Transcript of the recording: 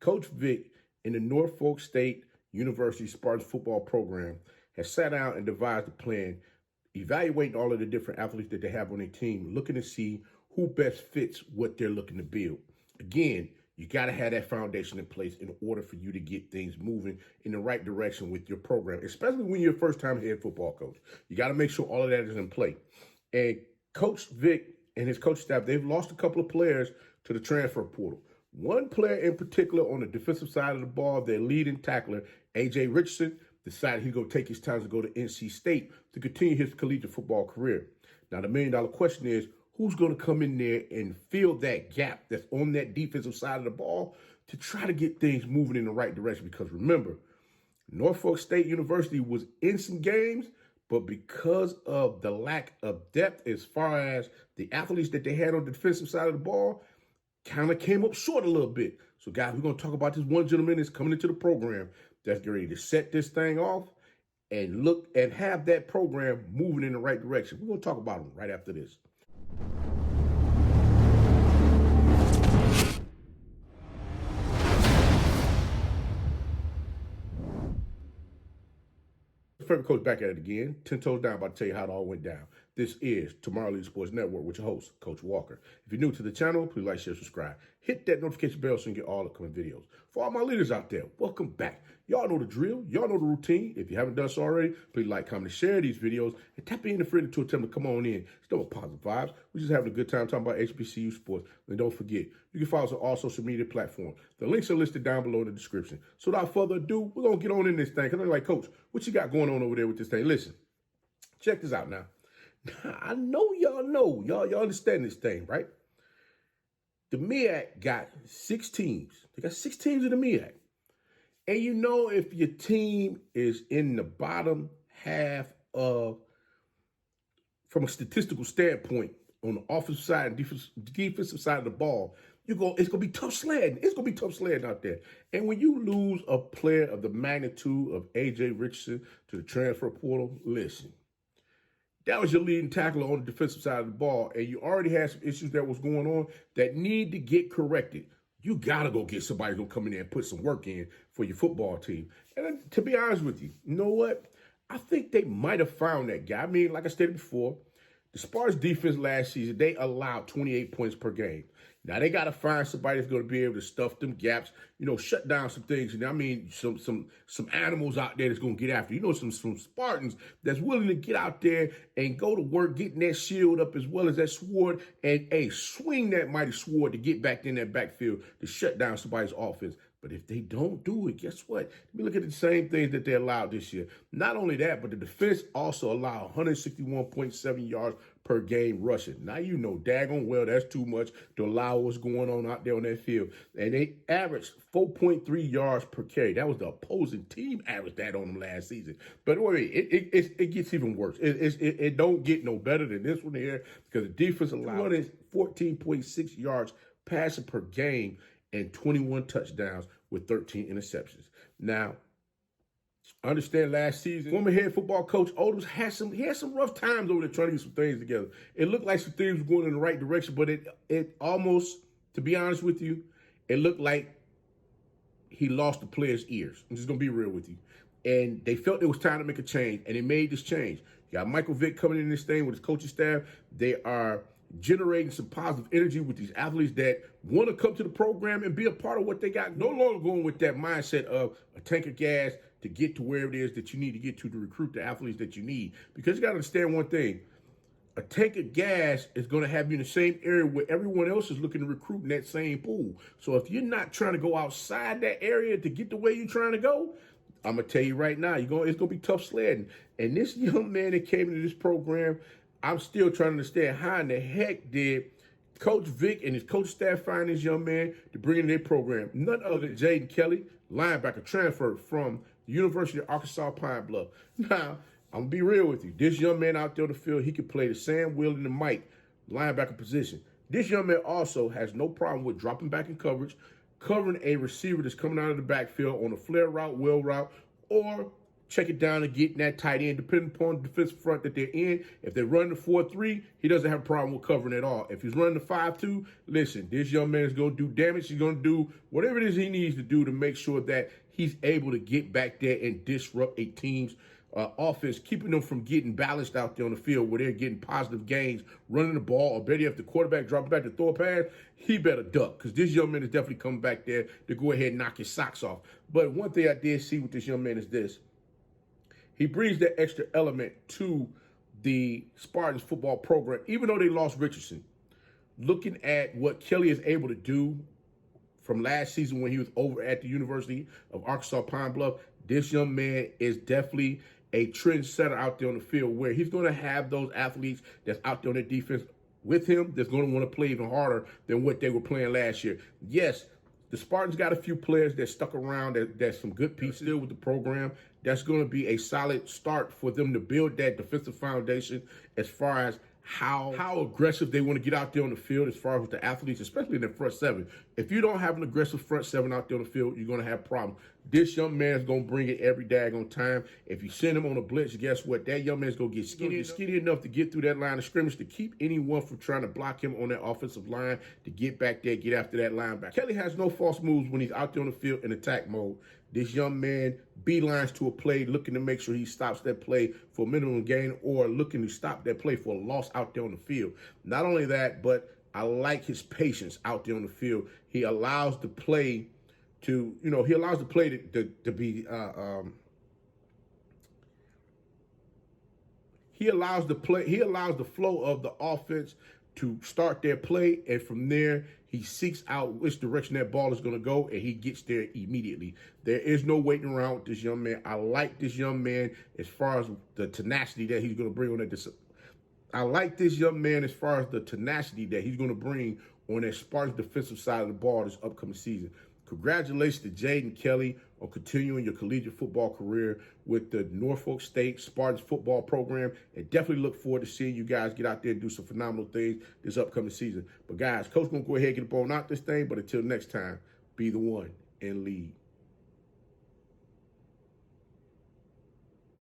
Coach Vick in the Norfolk State University Spartans football program has sat down and devised a plan, evaluating all of the different athletes that they have on their team, looking to see who best fits what they're looking to build. Again, you got to have that foundation in place in order for you to get things moving in the right direction with your program, especially when you're a first-time head football coach. You got to make sure all of that is in play. And Coach Vick and his coach staff, they've lost a couple of players to the transfer portal. One player in particular on the defensive side of the ball, their leading tackler, A.J. Richardson, decided he's going to take his time to go to NC State to continue his collegiate football career. Now, the million-dollar question is, who's going to come in there and fill that gap that's on that defensive side of the ball to try to get things moving in the right direction? Because remember, Norfolk State University was in some games, but because of the lack of depth as far as the athletes that they had on the defensive side of the ball, kind of came up short a little bit. So, guys, we're going to talk about this one gentleman that's coming into the program that's ready to set this thing off and look and have that program moving in the right direction. We're going to talk about him right after this. Favorite coach back at it again. 10 toes down, about to tell you how it all went down. This is Tomorrow Leader Sports Network with your host, Coach Walker. If you're new to the channel, please like, share, subscribe. Hit that notification bell so you can get all the coming videos. For all my leaders out there, welcome back. Y'all know the drill. Y'all know the routine. If you haven't done so already, please like, comment, and share these videos. And tap in the friend to attempt to come on in. It's no positive vibes. We're just having a good time talking about HBCU sports. And don't forget, you can follow us on all social media platforms. The links are listed down below in the description. So without further ado, we're going to get on in this thing. Because I'm like, Coach, what you got going on over there with this thing? Listen, check this out now. I know y'all know. Y'all understand this thing, right? The MEAC got 6 teams. They got 6 teams in the MEAC. And you know if your team is in the bottom half of, from a statistical standpoint, on the offensive side and defensive side of the ball, it's going to be tough sledding. It's going to be tough sledding out there. And when you lose a player of the magnitude of A.J. Richardson to the transfer portal, listen, that was your leading tackler on the defensive side of the ball, and you already had some issues that was going on that need to get corrected. You got to go get somebody who's going to come in there and put some work in for your football team. And to be honest with you, you know what? I think they might have found that guy. I mean, like I stated before, the Spartans defense last season, they allowed 28 points per game. Now, they got to find somebody that's going to be able to stuff them gaps, shut down some things. And I mean, some animals out there that's going to get after. Some Spartans that's willing to get out there and go to work, getting that shield up as well as that sword, and, swing that mighty sword to get back in that backfield to shut down somebody's offense. But if they don't do it, guess what? Let me look at the same things that they allowed this year. Not only that, but the defense also allowed 161.7 yards per game rushing. Now, daggone well, that's too much to allow what's going on out there on that field. And they averaged 4.3 yards per carry. That was the opposing team averaged that on them last season. But wait, it gets even worse. It don't get no better than this one here because the defense allowed 14.6 yards passing per game and 21 touchdowns with 13 interceptions. Now, understand last season, former head football coach Odoms had some rough times over there trying to get some things together. It looked like some things were going in the right direction, but it almost, to be honest with you, it looked like he lost the players' ears. I'm just going to be real with you. And they felt it was time to make a change, and they made this change. You got Michael Vick coming in this thing with his coaching staff. They are generating some positive energy with these athletes that want to come to the program and be a part of what they got. No longer going with that mindset of a tank of gas to get to where it is that you need to get to recruit the athletes that you need. Because you got to understand one thing. A tank of gas is going to have you in the same area where everyone else is looking to recruit in that same pool. So if you're not trying to go outside that area to get the way you're trying to go, I'm going to tell you right now, it's going to be tough sledding. And this young man that came into this program, I'm still trying to understand how in the heck did Coach Vick and his coach staff find this young man to bring in their program. None other than Jaden Kelly, linebacker transferred from the University of Arkansas Pine Bluff. Now, I'm going to be real with you. This young man out there on the field, he can play the Sam, Will, and the Mike linebacker position. This young man also has no problem with dropping back in coverage, covering a receiver that's coming out of the backfield on a flare route, wheel route, or check it down and getting that tight end, depending upon the defensive front that they're in. If they're running the 4-3, he doesn't have a problem with covering at all. If he's running the 5-2, listen, this young man is going to do damage. He's going to do whatever it is he needs to do to make sure that he's able to get back there and disrupt a team's offense, keeping them from getting balanced out there on the field where they're getting positive gains, running the ball, or better if the quarterback drops back to throw a pass, he better duck, because this young man is definitely coming back there to go ahead and knock his socks off. But one thing I did see with this young man is this. He brings that extra element to the Spartans football program, even though they lost Richardson. Looking at what Kelly is able to do from last season when he was over at the University of Arkansas Pine Bluff, this young man is definitely a trendsetter out there on the field where he's going to have those athletes that's out there on the defense with him that's going to want to play even harder than what they were playing last year. Yes, the Spartans got a few players that stuck around, that's some good pieces still with the program. That's going to be a solid start for them to build that defensive foundation as far as how aggressive they want to get out there on the field as far as with the athletes, especially in the front seven. If you don't have an aggressive front seven out there on the field, you're going to have problems. This young man's going to bring it every daggone time. If you send him on a blitz, guess what? That young man's going to get skinny enough to get through that line of scrimmage to keep anyone from trying to block him on that offensive line to get back there, get after that linebacker. Kelly has no false moves when he's out there on the field in attack mode. This young man beelines to a play, looking to make sure he stops that play for a minimum gain or looking to stop that play for a loss out there on the field. Not only that, but I like his patience out there on the field. He allows the play to, he allows the play to be, he allows the flow of the offense to start their play, and from there, he seeks out which direction that ball is going to go, and he gets there immediately. There is no waiting around with this young man. I like this young man as far as the tenacity that he's going to bring on that. I like this young man as far as the tenacity that he's going to bring on that Spartans defensive side of the ball this upcoming season. Congratulations to Jaden Kelly on continuing your collegiate football career with the Norfolk State Spartans football program, and definitely look forward to seeing you guys get out there and do some phenomenal things this upcoming season. But guys, Coach going to go ahead and get the ball out this thing, but until next time, be the one and lead.